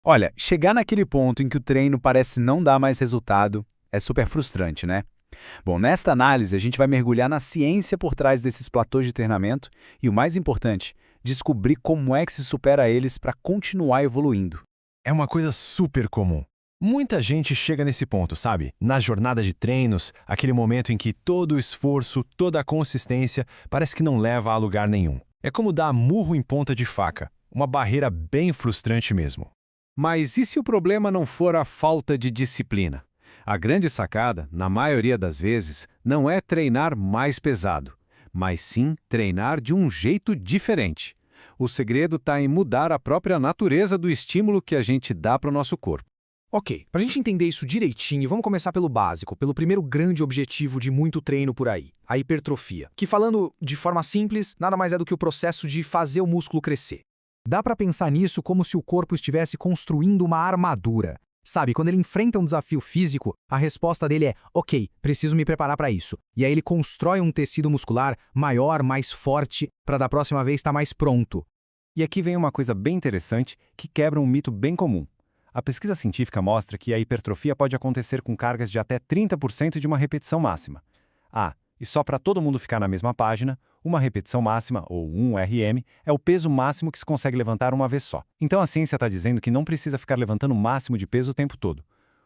Olha, chegar naquele ponto em que o treino parece não dar mais resultado é super frustrante, né? Bom, nesta análise a gente vai mergulhar na ciência por trás desses platôs de treinamento e, o mais importante, descobrir como é que se supera eles para continuar evoluindo. É uma coisa super comum. Muita gente chega nesse ponto, sabe? Na jornada de treinos, aquele momento em que todo o esforço, toda a consistência parece que não leva a lugar nenhum. É como dar murro em ponta de faca, uma barreira bem frustrante mesmo. Mas e se o problema não for a falta de disciplina? A grande sacada, na maioria das vezes, não é treinar mais pesado, mas sim treinar de um jeito diferente. O segredo está em mudar a própria natureza do estímulo que a gente dá para o nosso corpo. Ok, para a gente entender isso direitinho, vamos começar pelo básico, pelo primeiro grande objetivo de muito treino por aí, a hipertrofia. Que, falando de forma simples, nada mais é do que o processo de fazer o músculo crescer. Dá para pensar nisso como se o corpo estivesse construindo uma armadura. Sabe, quando ele enfrenta um desafio físico, a resposta dele é: ok, preciso me preparar para isso. E aí ele constrói um tecido muscular maior, mais forte, para da próxima vez estar mais pronto. E aqui vem uma coisa bem interessante que quebra um mito bem comum. A pesquisa científica mostra que a hipertrofia pode acontecer com cargas de até 30% de uma repetição máxima. E só para todo mundo ficar na mesma página, uma repetição máxima, ou 1 RM, é o peso máximo que se consegue levantar uma vez só. Então a ciência está dizendo que não precisa ficar levantando o máximo de peso o tempo todo.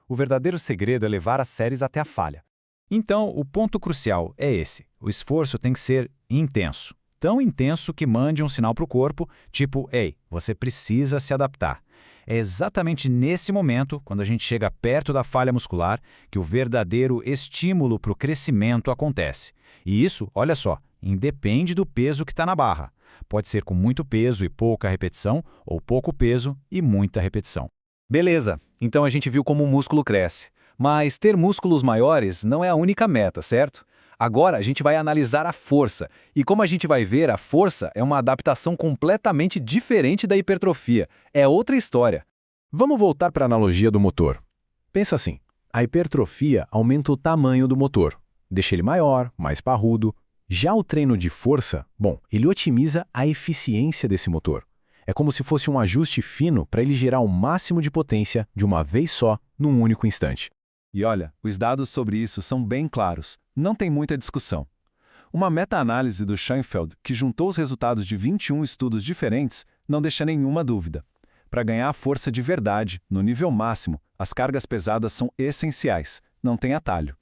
O verdadeiro segredo é levar as séries até a falha. Então, o ponto crucial é esse. O esforço tem que ser intenso. Tão intenso que mande um sinal para o corpo, tipo, ei, você precisa se adaptar. É exatamente nesse momento, quando a gente chega perto da falha muscular, que o verdadeiro estímulo para o crescimento acontece. E isso, olha só, independe do peso que está na barra. Pode ser com muito peso e pouca repetição, ou pouco peso e muita repetição. Beleza, então a gente viu como o músculo cresce. Mas ter músculos maiores não é a única meta, certo? Agora a gente vai analisar a força. E como a gente vai ver, a força é uma adaptação completamente diferente da hipertrofia. É outra história. Vamos voltar para a analogia do motor. Pensa assim, a hipertrofia aumenta o tamanho do motor, deixa ele maior, mais parrudo. Já o treino de força, ele otimiza a eficiência desse motor. É como se fosse um ajuste fino para ele gerar o máximo de potência de uma vez só, num único instante. E olha, os dados sobre isso são bem claros. Não tem muita discussão. Uma meta-análise do Schoenfeld, que juntou os resultados de 21 estudos diferentes, não deixa nenhuma dúvida. Para ganhar a força de verdade, no nível máximo, as cargas pesadas são essenciais, não tem atalho.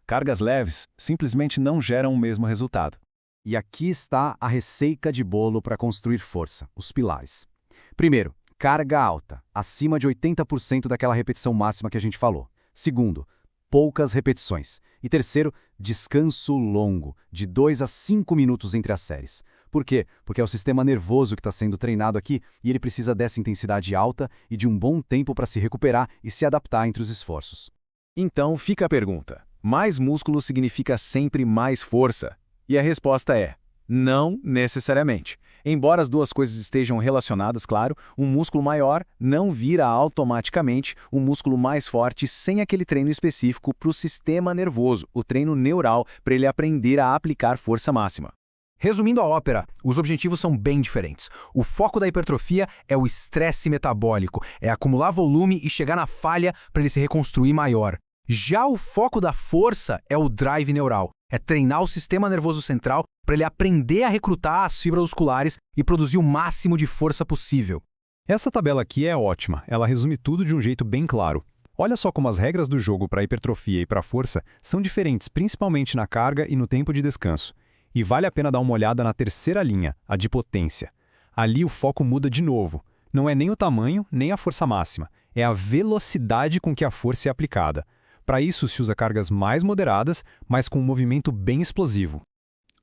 Cargas leves simplesmente não geram o mesmo resultado. E aqui está a receita de bolo para construir força, os pilares. Primeiro, carga alta, acima de 80% daquela repetição máxima que a gente falou. Segundo, poucas repetições. E terceiro, descanso longo, de 2 a 5 minutos entre as séries. Por quê? Porque é o sistema nervoso que está sendo treinado aqui e ele precisa dessa intensidade alta e de um bom tempo para se recuperar e se adaptar entre os esforços. Então fica a pergunta: mais músculo significa sempre mais força? E a resposta é: não necessariamente. Embora as duas coisas estejam relacionadas, claro, um músculo maior não vira automaticamente um músculo mais forte sem aquele treino específico para o sistema nervoso, o treino neural, para ele aprender a aplicar força máxima. Resumindo a ópera, os objetivos são bem diferentes. O foco da hipertrofia é o estresse metabólico, é acumular volume e chegar na falha para ele se reconstruir maior. Já o foco da força é o drive neural, é treinar o sistema nervoso central para ele aprender a recrutar as fibras musculares e produzir o máximo de força possível. Essa tabela aqui é ótima, ela resume tudo de um jeito bem claro. Olha só como as regras do jogo para a hipertrofia e para a força são diferentes, principalmente na carga e no tempo de descanso. E vale a pena dar uma olhada na terceira linha, a de potência. Ali o foco muda de novo. Não é nem o tamanho, nem a força máxima, é a velocidade com que a força é aplicada. Para isso se usa cargas mais moderadas, mas com um movimento bem explosivo.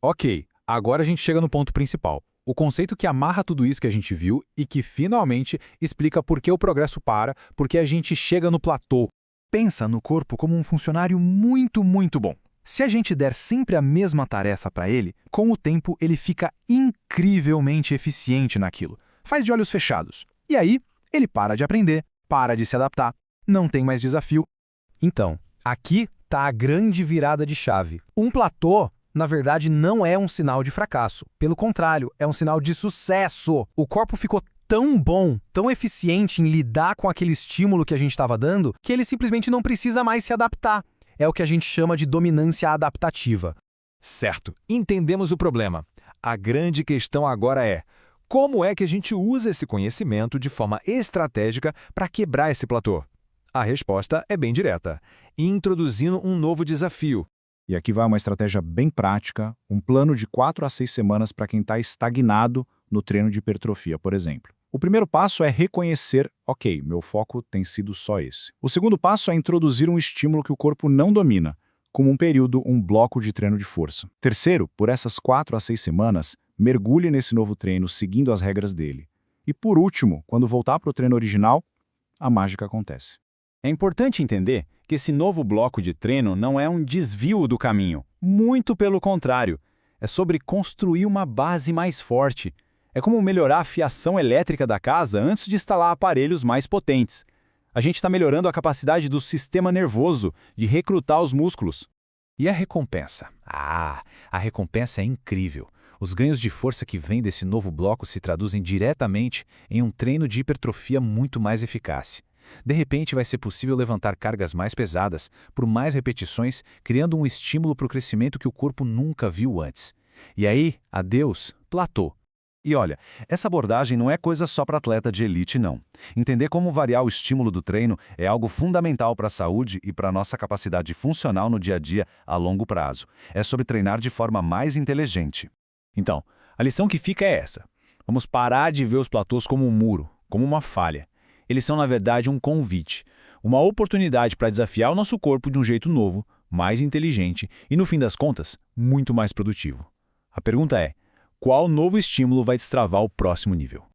Ok, agora a gente chega no ponto principal. O conceito que amarra tudo isso que a gente viu e que finalmente explica por que o progresso para, por que a gente chega no platô. Pensa no corpo como um funcionário muito bom. Se a gente der sempre a mesma tarefa para ele, com o tempo ele fica incrivelmente eficiente naquilo. Faz de olhos fechados. E aí, ele para de aprender, para de se adaptar, não tem mais desafio. Então, aqui está a grande virada de chave. Um platô, na verdade, não é um sinal de fracasso. Pelo contrário, é um sinal de sucesso. O corpo ficou tão bom, tão eficiente em lidar com aquele estímulo que a gente estava dando, que ele simplesmente não precisa mais se adaptar. É o que a gente chama de dominância adaptativa. Certo, entendemos o problema. A grande questão agora é: como é que a gente usa esse conhecimento de forma estratégica para quebrar esse platô? A resposta é bem direta: introduzindo um novo desafio. E aqui vai uma estratégia bem prática, um plano de 4 a 6 semanas para quem está estagnado no treino de hipertrofia, por exemplo. O primeiro passo é reconhecer, ok, meu foco tem sido só esse. O segundo passo é introduzir um estímulo que o corpo não domina, como um período, um bloco de treino de força. Terceiro, por essas 4 a 6 semanas, mergulhe nesse novo treino seguindo as regras dele. E por último, quando voltar para o treino original, a mágica acontece. É importante entender que esse novo bloco de treino não é um desvio do caminho. Muito pelo contrário. É sobre construir uma base mais forte. É como melhorar a fiação elétrica da casa antes de instalar aparelhos mais potentes. A gente está melhorando a capacidade do sistema nervoso de recrutar os músculos. E a recompensa? A recompensa é incrível. Os ganhos de força que vêm desse novo bloco se traduzem diretamente em um treino de hipertrofia muito mais eficaz. De repente, vai ser possível levantar cargas mais pesadas por mais repetições, criando um estímulo para o crescimento que o corpo nunca viu antes. E aí, adeus, platô. E olha, essa abordagem não é coisa só para atleta de elite, não. Entender como variar o estímulo do treino é algo fundamental para a saúde e para a nossa capacidade funcional no dia a dia a longo prazo. É sobre treinar de forma mais inteligente. Então, a lição que fica é essa. Vamos parar de ver os platôs como um muro, como uma falha. Eles são, na verdade, um convite, uma oportunidade para desafiar o nosso corpo de um jeito novo, mais inteligente e, no fim das contas, muito mais produtivo. A pergunta é: qual novo estímulo vai destravar o próximo nível?